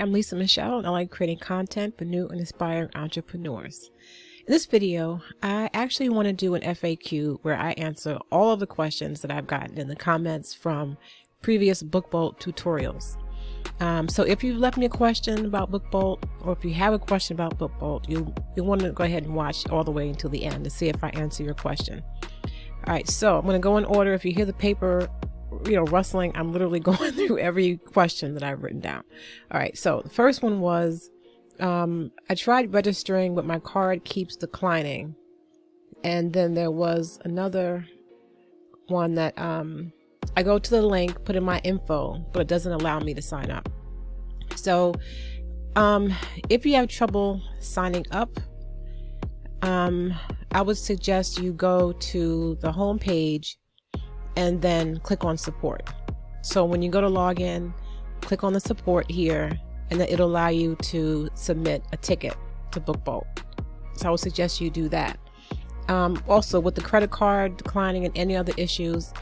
I'm Lisa Michelle, and I like creating content for new and inspiring entrepreneurs. In this video, I actually want to do an FAQ where I answer all of the questions that I've gotten in the comments from previous BookBolt tutorials. So if you've left me a question about BookBolt, or if you have a question about BookBolt, you'll want to go ahead and watch all the way until the end to see if I answer your question. All right, so I'm going to go in order. If you hear the paper rustling, I'm literally going through every question that I've written down. All right, so the first one was, I tried registering, but my card keeps declining. And then there was another one that I go to the link, put in my info, but it doesn't allow me to sign up. So if you have trouble signing up, I would suggest you go to the home page and then click on support. So when you go to log in, click on the support here, and then it'll allow you to submit a ticket to BookBolt. So I would suggest you do that. Also, with the credit card declining and any other issues,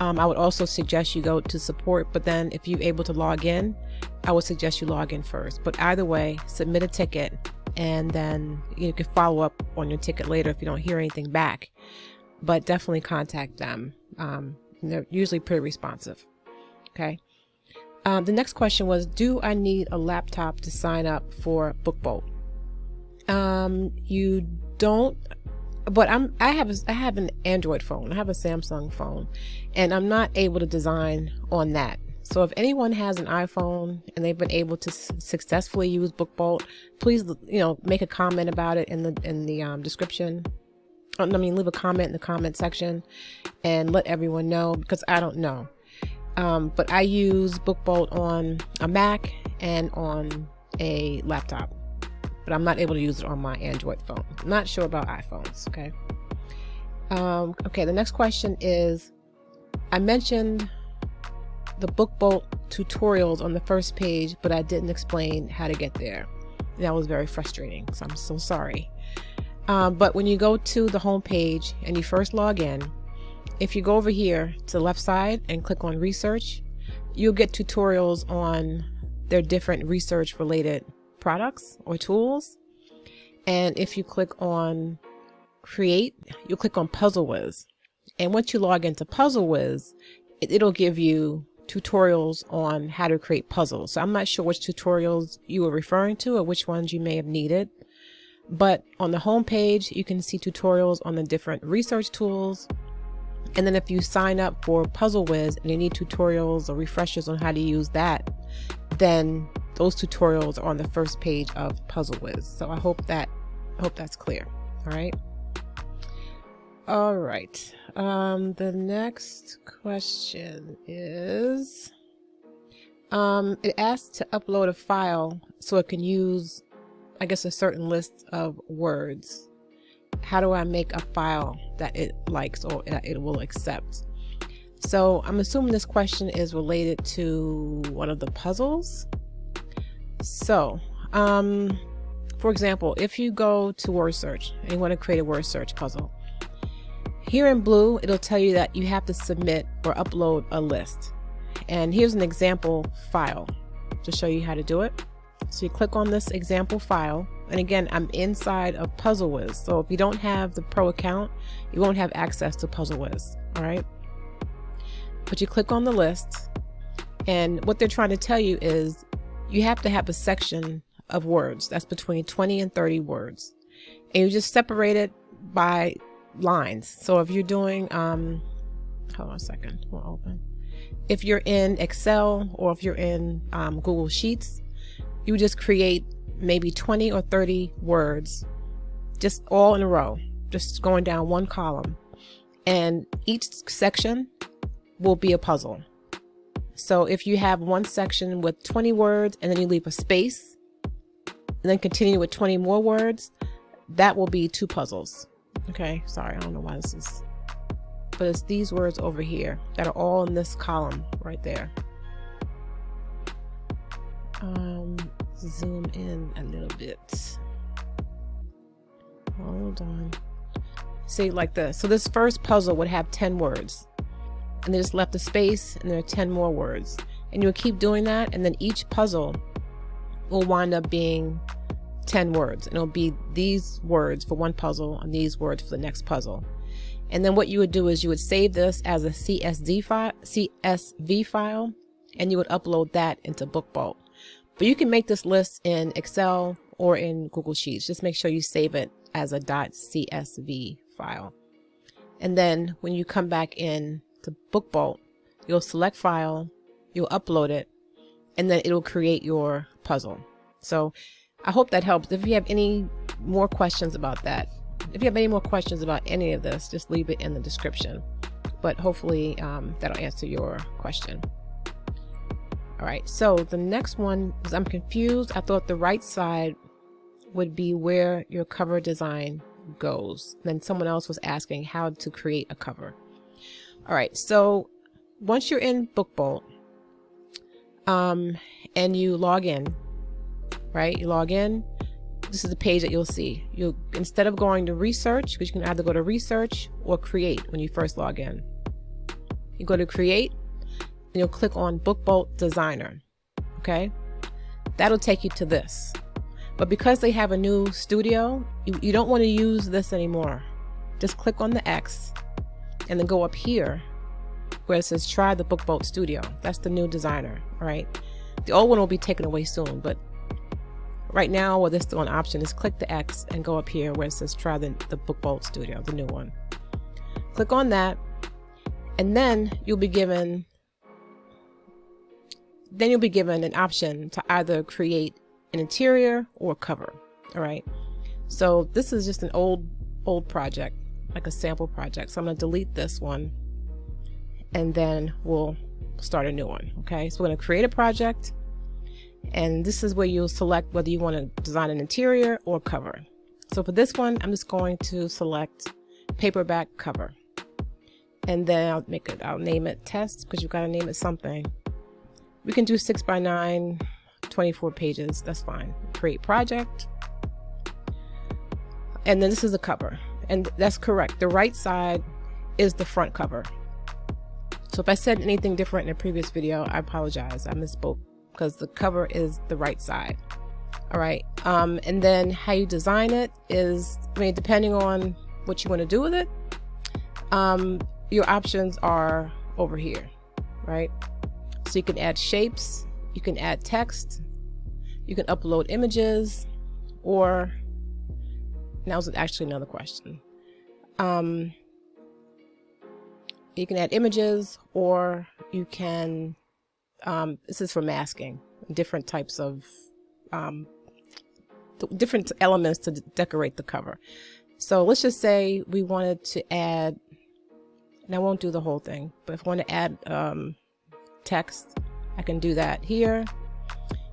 I would also suggest you go to support, but then if you're able to log in, I would suggest you log in first. But either way, submit a ticket, and then you can follow up on your ticket later if you don't hear anything back. But definitely contact them. They're usually pretty responsive. Okay. The next question was, do I need a laptop to sign up for BookBolt? You don't, but I have an Android phone. I have a Samsung phone, and I'm not able to design on that. So if anyone has an iPhone and they've been able to successfully use BookBolt, please, make a comment about it in the description. Leave a comment in the comment section and let everyone know, because I don't know. But I use BookBolt on a Mac and on a laptop, but I'm not able to use it on my Android phone. I'm not sure about iPhones. Okay. Okay. The next question is, I mentioned the BookBolt tutorials on the first page, but I didn't explain how to get there. That was very frustrating. So I'm so sorry. But when you go to the home page and you first log in, if you go over here to the left side and click on research, you'll get tutorials on their different research related products or tools. And if you click on create, you'll click on PuzzleWiz. And once you log into PuzzleWiz, it'll give you tutorials on how to create puzzles. So I'm not sure which tutorials you were referring to or which ones you may have needed. But on the home page, you can see tutorials on the different research tools. And then if you sign up for PuzzleWiz and you need tutorials or refreshers on how to use that, then those tutorials are on the first page of PuzzleWiz. So I hope that's clear. All right. All right. The next question is, it asks to upload a file so it can use, I guess, a certain list of words. How do I make a file that it likes or it will accept? So I'm assuming this question is related to one of the puzzles. So, for example, if you go to word search and you want to create a word search puzzle, here in blue, it'll tell you that you have to submit or upload a list. And here's an example file to show you how to do it. So you click on this example file, and again, I'm inside of PuzzleWiz. So if you don't have the pro account, you won't have access to PuzzleWiz. All right. But you click on the list, and what they're trying to tell you is you have to have a section of words that's between 20 and 30 words, and you just separate it by lines. So if you're doing, hold on a second, we'll open. If you're in Excel or if you're in Google Sheets, you just create maybe 20 or 30 words, just all in a row, just going down one column. And each section will be a puzzle. So if you have one section with 20 words and then you leave a space and then continue with 20 more words, that will be two puzzles. Okay, sorry, I don't know why this is, but it's these words over here that are all in this column right there. Zoom in a little bit. Hold on. See, like this. So this first puzzle would have 10 words, and they just left a space and there are 10 more words, and you'll keep doing that, and then each puzzle will wind up being 10 words, and it'll be these words for one puzzle and these words for the next puzzle. And then what you would do is you would save this as a CSV file, and you would upload that into BookBolt. But you can make this list in Excel or in Google Sheets. Just make sure you save it as a .csv file. And then when you come back in to BookBolt, you'll select file, you'll upload it, and then it'll create your puzzle. So I hope that helps. If you have any more questions about that, if you have any more questions about any of this, just leave it in the description. But hopefully that'll answer your question. All right, so the next one is I'm confused. I thought the right side would be where your cover design goes. Then someone else was asking how to create a cover. All right, so once you're in BookBolt and you log in, right? You log in. This is the page that you'll see. You, instead of going to research, because you can either go to research or create when you first log in. You go to create, and you'll click on BookBolt Designer. Okay, that'll take you to this. But because they have a new studio, you don't want to use this anymore. Just click on the X and then go up here where it says try the BookBolt Studio. That's the new designer. All right, the old one will be taken away soon, but right now, while there's still an option, is click the X and go up here where it says try the BookBolt Studio, the new one. Click on that, and then you'll be given an option to either create an interior or cover. All right, so this is just an old project, like a sample project. So I'm going to delete this one, and then we'll start a new one. Okay, so we're going to create a project. And this is where you'll select whether you want to design an interior or cover. So for this one, I'm just going to select paperback cover. And then I'll name it test, because you've got to name it something. We can do 6x9, 24 pages. That's fine. Create project. And then this is the cover. And that's correct. The right side is the front cover. So if I said anything different in a previous video, I apologize. I misspoke, because the cover is the right side. All right, and then how you design it is, I mean, depending on what you want to do with it, your options are over here, right? So you can add shapes, you can add text, you can upload images, or, that was actually another question. You can add images, or you can this is for masking different types of different elements to decorate the cover. So let's just say we wanted to add, and I won't do the whole thing, but if I want to add text, I can do that here.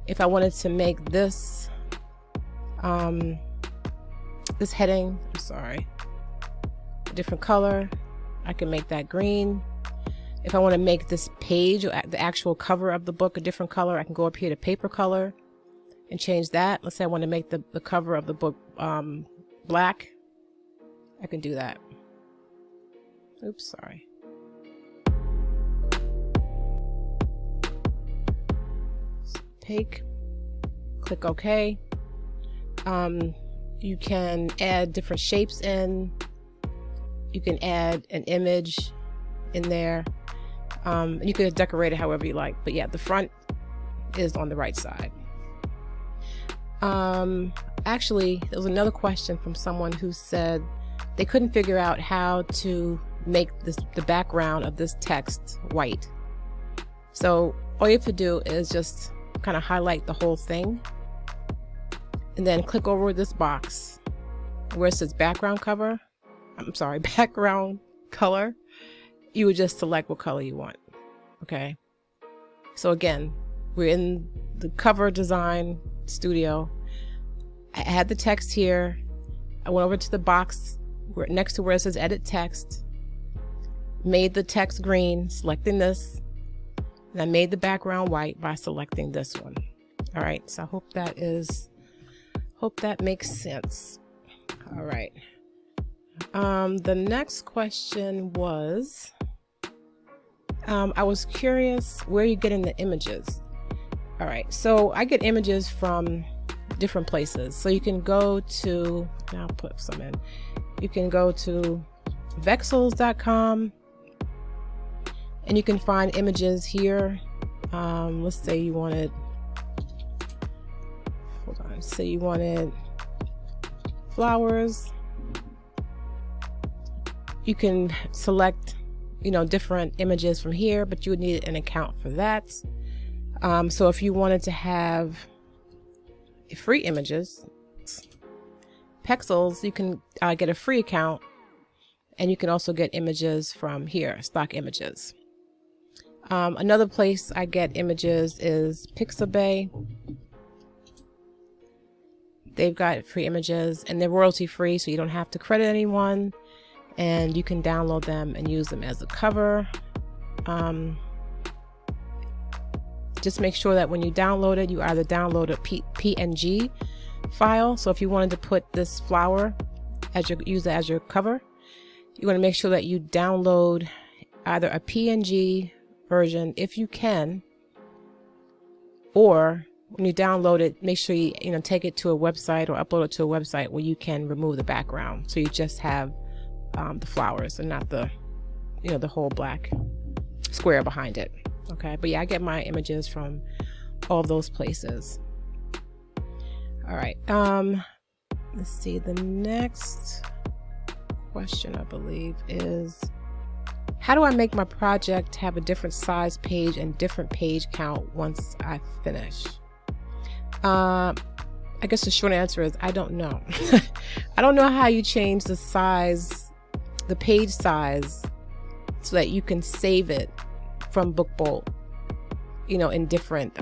If I wanted to make this this heading, I'm sorry, a different color, I can make that green. If I want to make this page or the actual cover of the book a different color, I can go up here to paper color and change that. Let's say I want to make the cover of the book black. I can do that. Oops, sorry. So take, click OK. You can add different shapes in. You can add an image in there. You can decorate it however you like, but yeah, the front is on the right side. Actually, there was another question from someone who said they couldn't figure out how to make the background of this text white. So all you have to do is just kind of highlight the whole thing and then click over this box where it says background color. You would just select what color you want. Okay, so again, we're in the cover design studio. I had the text here. I went over to the box next to where it says edit text, made the text green, selecting this, and I made the background white by selecting this one. All right, so I hope that makes sense. All right. The next question was, I was curious where you're getting the images. All right, so I get images from different places. So you can go to, now I'll put some in. You can go to vexels.com and you can find images here. Let's say you wanted, hold on, say you wanted flowers. You can select, you know, different images from here, but you would need an account for that. So if you wanted to have free images, Pexels, you can get a free account, and you can also get images from here, stock images. Another place I get images is Pixabay. They've got free images and they're royalty free, so you don't have to credit anyone, and you can download them and use them as a cover. Just make sure that when you download it, you either download a PNG file. So if you wanted to put this flower as use it as your cover, you want to make sure that you download either a PNG version if you can, or when you download it, make sure you take it to a website or upload it to a website where you can remove the background, so you just have the flowers and not the the whole black square behind it. Okay, but yeah, I get my images from all those places. All right, let's see, the next question I believe is, how do I make my project have a different size page and different page count once I finish? I guess the short answer is I don't know. I don't know how you change the size, the page size, so that you can save it from BookBolt, in different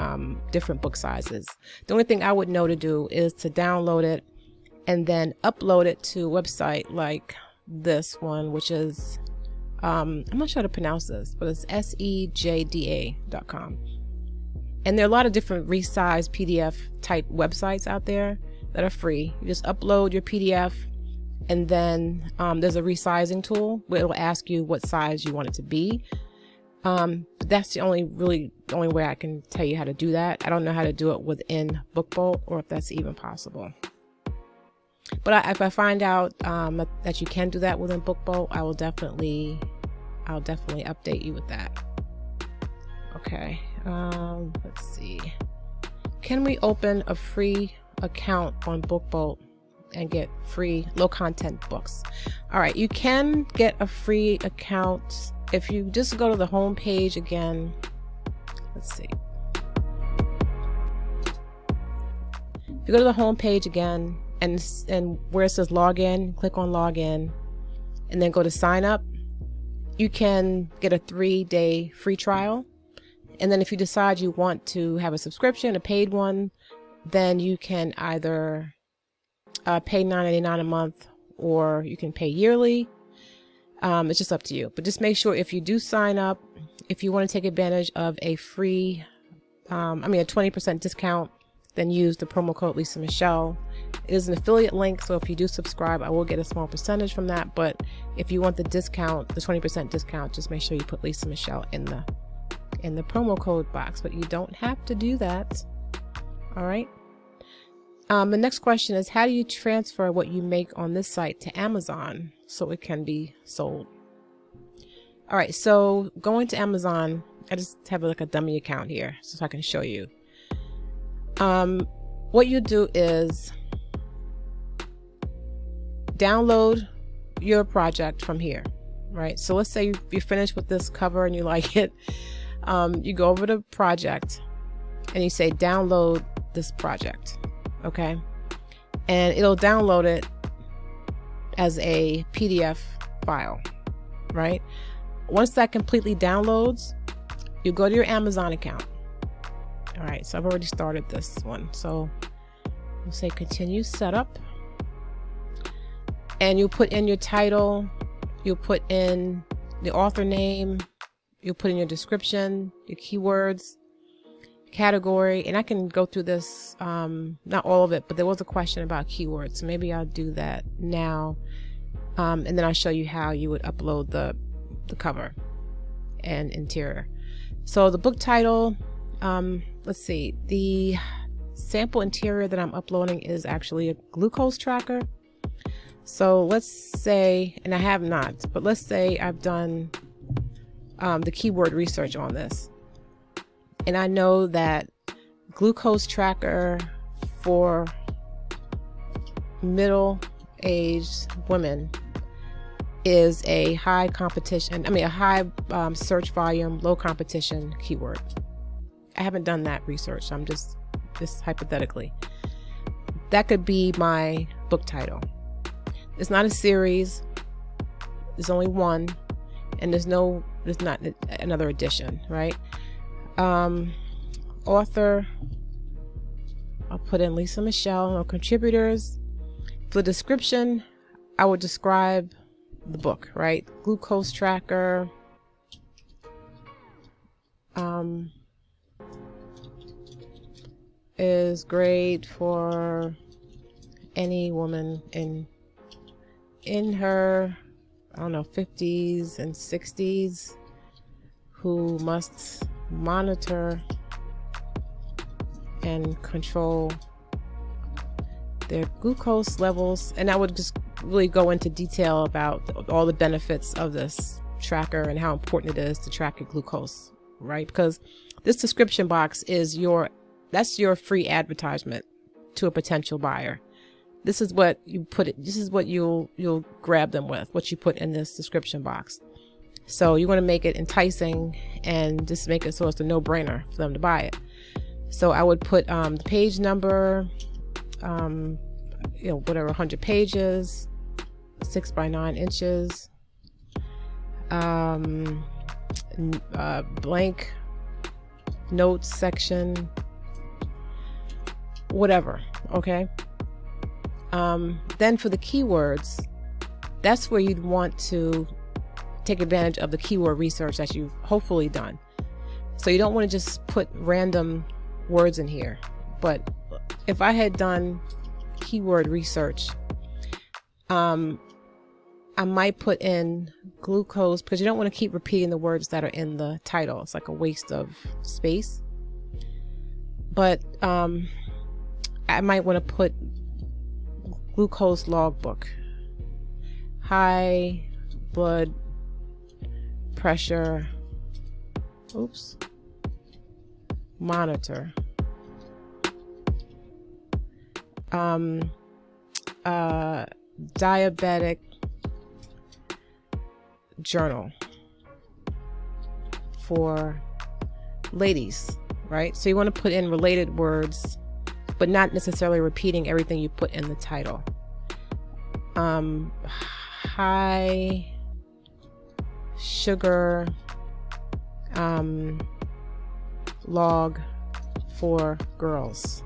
book sizes. The only thing I would know to do is to download it and then upload it to a website like this one, which is I'm not sure how to pronounce this, but it's sejda.com. And there are a lot of different Resize PDF type websites out there that are free. You just upload your PDF, and then there's a resizing tool where it will ask you what size you want it to be. But that's the only way I can tell you how to do that. I don't know how to do it within BookBolt, or if that's even possible. But if I find out that you can do that within BookBolt, I'll definitely update you with that. Okay, let's see. Can we open a free account on BookBolt and get free low content books? All right, you can get a free account if you just go to the home page again. Let's see. If you go to the home page again, and where it says login, click on login, and then go to sign up. You can get a 3-day free trial, and then if you decide you want to have a subscription, a paid one, then you can either pay $9.99 a month, or you can pay yearly. It's just up to you. But just make sure, if you do sign up, if you want to take advantage of a free, a 20% discount, then use the promo code Lisa Michelle. It is an affiliate link, so if you do subscribe, I will get a small percentage from that. But if you want the discount, the 20% discount, just make sure you put Lisa Michelle in the promo code box. But you don't have to do that. All right. The next question is, how do you transfer what you make on this site to Amazon so it can be sold? All right, so going to Amazon, I just have like a dummy account here so I can show you. What you do is download your project from here, right? So let's say you're finished with this cover and you like it. You go over to project and you say download this project. Okay, and it'll download it as a PDF file, right? Once that completely downloads, you go to your Amazon account. All right, so I've already started this one, so we'll say continue setup, and you put in your title, you'll put in the author name, you'll put in your description, your keywords, category, and I can go through this, not all of it, but there was a question about keywords, so maybe I'll do that now, and then I'll show you how you would upload the cover and interior. So the book title, let's see, the sample interior that I'm uploading is actually a glucose tracker. So let's say, and I have not, but let's say I've done the keyword research on this, and I know that glucose tracker for middle-aged women is a high competition, a high search volume, low competition keyword. I haven't done that research, so I'm just hypothetically. That could be my book title. It's not a series, there's only one, and there's not another edition, right? Author, I'll put in Lisa Michelle, no contributors. For the description, I would describe the book, right? Glucose tracker, is great for any woman in her, I don't know, 50s and 60s who must monitor and control their glucose levels. And I would just really go into detail about all the benefits of this tracker and how important it is to track your glucose, right? Because this description box is that's your free advertisement to a potential buyer. This is what you put it. This is what you'll grab them with, what you put in this description box. So you want to make it enticing and just make it so it's a no-brainer for them to buy it. So I would put the page number, whatever, 100 pages, 6 by 9 inches, blank notes section, whatever. Okay. Then for the keywords, that's where you'd want to take advantage of the keyword research that you've hopefully done. So you don't want to just put random words in here. But if I had done keyword research, I might put in glucose, because you don't want to keep repeating the words that are in the title. It's like a waste of space. But I might want to put glucose logbook, high blood pressure, monitor, diabetic journal for ladies, right? So you want to put in related words, but not necessarily repeating everything you put in the title. High sugar log for girls,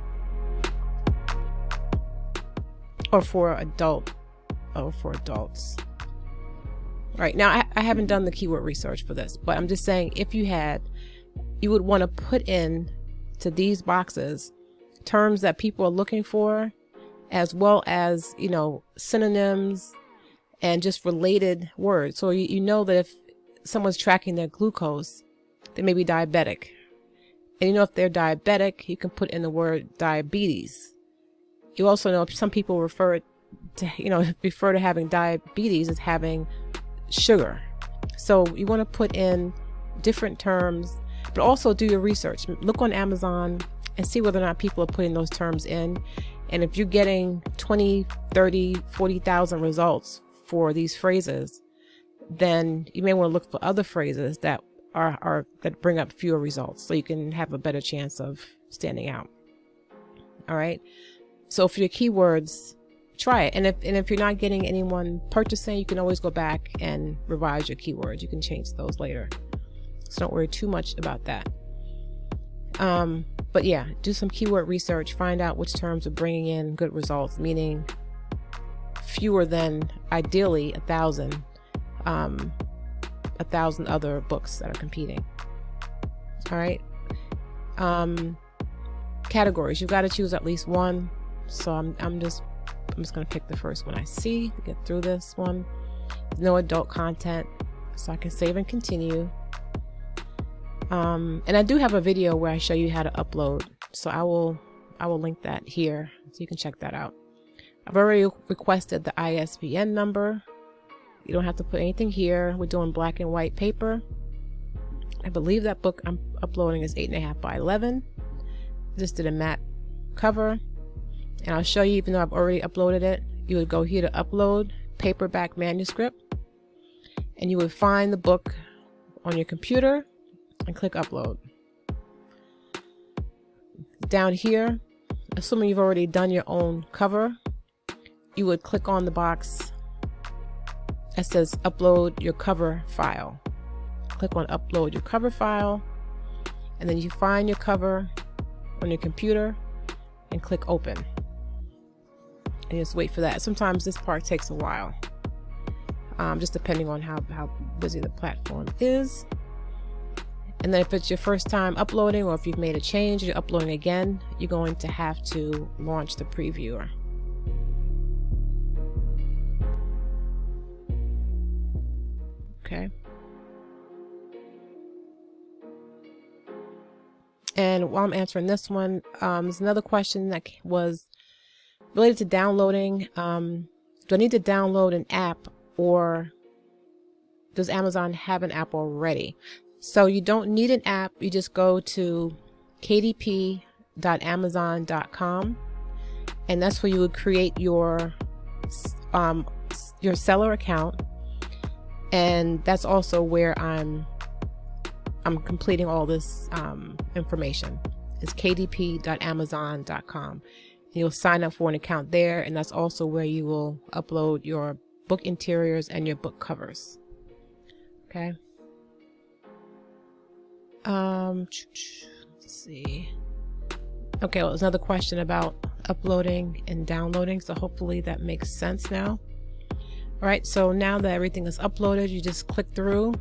or for adults. Right, now I haven't done the keyword research for this, but I'm just saying, if you had, you would want to put in to these boxes terms that people are looking for, as well as, synonyms and just related words. So you know that if someone's tracking their glucose, they may be diabetic. And if they're diabetic, you can put in the word diabetes. You also know some people refer to having diabetes as having sugar. So you want to put in different terms, but also do your research. Look on Amazon and see whether or not people are putting those terms in. And if you're getting 20, 30, 40,000 results for these phrases, then you may want to look for other phrases that that bring up fewer results, so you can have a better chance of standing out. All right. So for your keywords, try it. And if you're not getting anyone purchasing, you can always go back and revise your keywords. You can change those later. So don't worry too much about that. But yeah, do some keyword research, find out which terms are bringing in good results, meaning fewer than ideally 1,000 other books that are competing. All right. Categories, you've got to choose at least one. So I'm just going to pick the first one I see to get through this one. No adult content, so I can save and continue. And I do have a video where I show you how to upload, so I will link that here so you can check that out. I've already requested the ISBN number. You don't have to put anything here. We're doing black and white paper. I believe that book I'm uploading is 8.5 by 11. Just did a matte cover, and I'll show you, even though I've already uploaded it, you would go here to upload paperback manuscript, and you would find the book on your computer and click upload. Down here, assuming you've already done your own cover, you would click on the box that says upload your cover file. Click on upload your cover file, and then you find your cover on your computer and click open, and just wait for that. Sometimes this part takes a while, just depending on how busy the platform is. And then if it's your first time uploading, or if you've made a change, you're uploading again, you're going to have to launch the previewer. Okay. And while I'm answering this one, there's another question that was related to downloading. Do I need to download an app, or does Amazon have an app already? So you don't need an app. You just go to kdp.amazon.com, and that's where you would create your seller account. And that's also where I'm completing all this information. It's kdp.amazon.com. You'll sign up for an account there, and that's also where you will upload your book interiors and your book covers. Okay. Let's see. Okay, well, there's another question about uploading and downloading, so hopefully that makes sense now. All right, so now that everything is uploaded, you just click through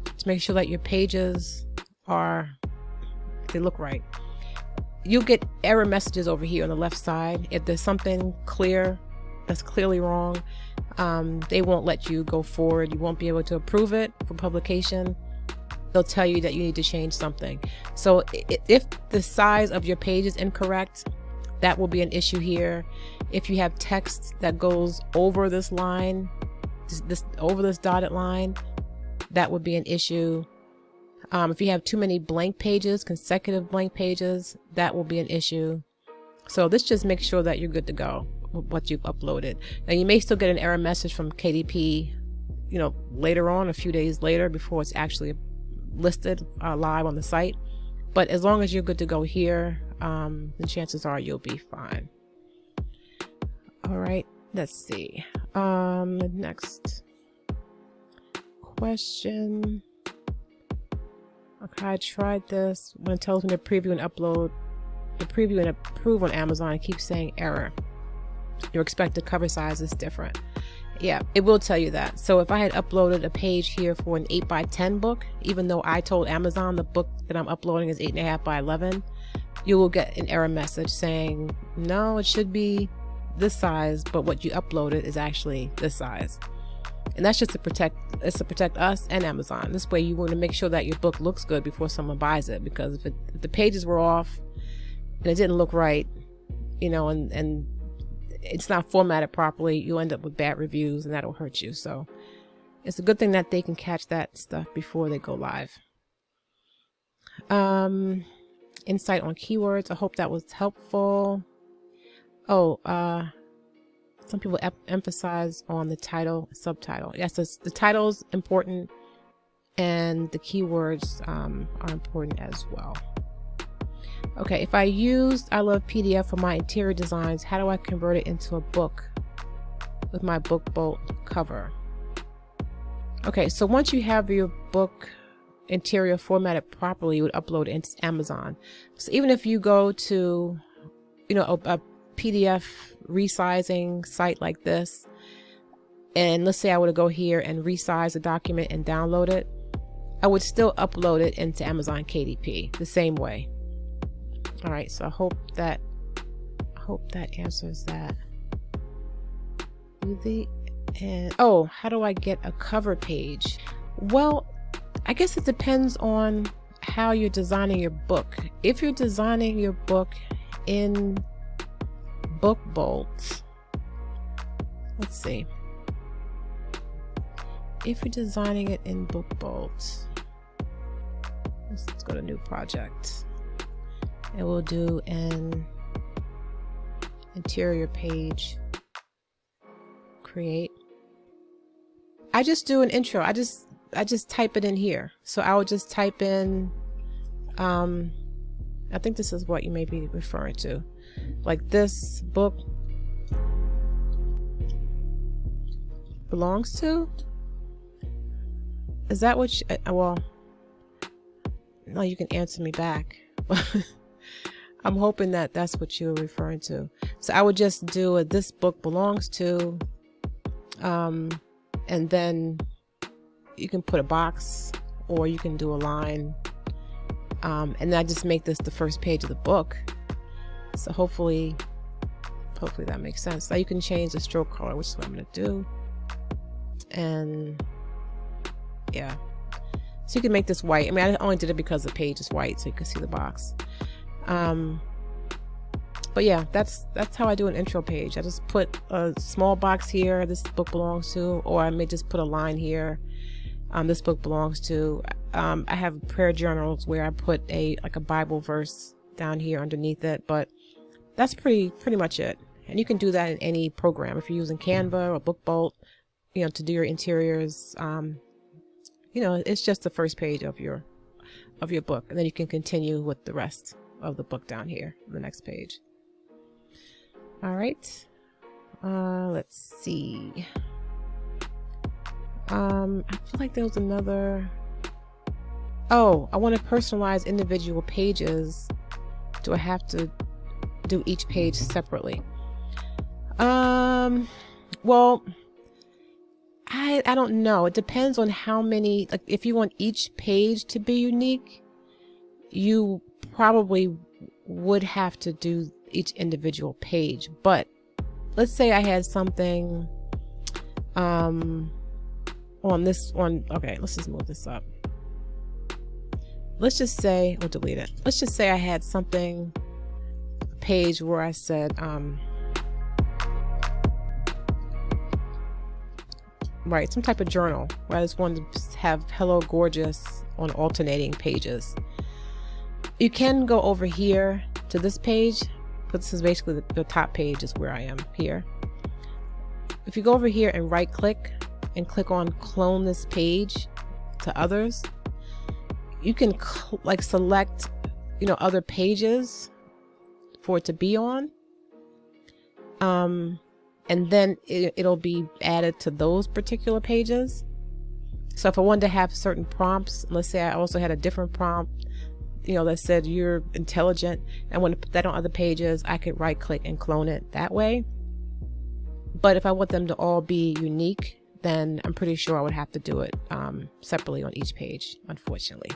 to make sure that your pages they look right. You'll get error messages over here on the left side. If there's something that's clearly wrong, they won't let you go forward. You won't be able to approve it for publication. They'll tell you that you need to change something. So if the size of your page is incorrect, that will be an issue here. If you have text that goes over this line, over this dotted line, that would be an issue. If you have too many blank pages, consecutive blank pages, that will be an issue. So this just makes sure that you're good to go with what you've uploaded. Now you may still get an error message from KDP, later on, a few days later, before it's actually listed live on the site. But as long as you're good to go here, the chances are you'll be fine. All right, let's see. The next question. Okay, I tried this. When it tells me to preview and upload, the preview and approve on Amazon, it keeps saying error. Your expected cover size is different. Yeah, it will tell you that. So if I had uploaded a page here for an 8 by 10 book, even though I told Amazon the book that I'm uploading is 8.5 by 11, you will get an error message saying, no, it should be this size, but what you uploaded is actually this size. And that's just to protect us and Amazon. This way you want to make sure that your book looks good before someone buys it, because if the pages were off and it didn't look right, and it's not formatted properly, you'll end up with bad reviews, and that'll hurt you. So it's a good thing that they can catch that stuff before they go live. Insight on keywords. I hope that was helpful. Some people emphasize on the title, subtitle. Yes, the title's important, and the keywords are important as well. Okay, if I used I Love PDF for my interior designs, how do I convert it into a book with my book bolt cover? Okay, so once you have your book interior formatted properly, you would upload it into Amazon. So even if you go to, a PDF resizing site like this, and let's say I were to go here and resize the document and download it, I would still upload it into Amazon KDP the same way. All right, so I hope that answers that. How do I get a cover page? Well, I guess it depends on how you're designing your book. If you're designing your book in book bolts, let's see. If you're designing it in book bolts, let's go to new project, and we'll do an interior page. Create. I just do an intro. I just type it in here. So I would just type in, I think this is what you may be referring to, like this book belongs to. Is that what you, well, no, you can answer me back. I'm hoping that that's what you're referring to. So I would just do a this book belongs to, and then you can put a box, or you can do a line, and then I just make this the first page of the book. So hopefully that makes sense. Now you can change the stroke color, which is what I'm going to do. And yeah, so you can make this white. I mean, I only did it because the page is white, so you can see the box. But yeah, that's how I do an intro page. I just put a small box here, this book belongs to, or I may just put a line here, this book belongs to. I have prayer journals where I put like a Bible verse down here underneath it, but that's pretty much it. And you can do that in any program if you're using Canva or BookBolt, you know, to do your interiors. You know, it's just the first page of your book, and then you can continue with the rest of the book down here on the next page. All right, let's see. I feel like there was another. Oh, I want to personalize individual pages. Do I have to do each page separately? Well, I don't know. It depends on how many, like if you want each page to be unique, you probably would have to do each individual page. But let's say I had something on this one. Okay, let's just move this up. Let's just say, we'll delete it. Let's just say I had something, a page where I said, right, some type of journal where I just wanted to have Hello Gorgeous on alternating pages. You can go over here to this page, but this is basically the top page is where I am here. If you go over here and right click and click on clone this page to others, you can like select, you know, other pages for it to be on. And then it'll be added to those particular pages. So if I wanted to have certain prompts, let's say I also had a different prompt, you know, that said you're intelligent, and I want to put that on other pages, I could right click and clone it that way. But if I want them to all be unique, then I'm pretty sure I would have to do it separately on each page, unfortunately.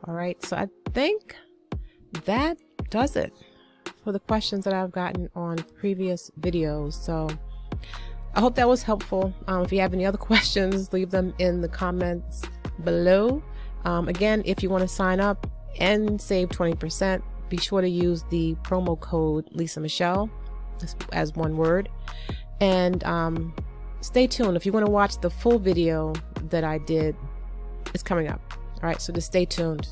All right, so I think that does it for the questions that I've gotten on previous videos. So I hope that was helpful. If you have any other questions, leave them in the comments below. Again, if you want to sign up and save 20%, be sure to use the promo code Lisa Michelle as one word. And stay tuned. If you want to watch the full video that I did, it's coming up. All right, so just stay tuned.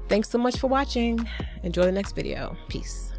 Thanks so much for watching. Enjoy the next video. Peace.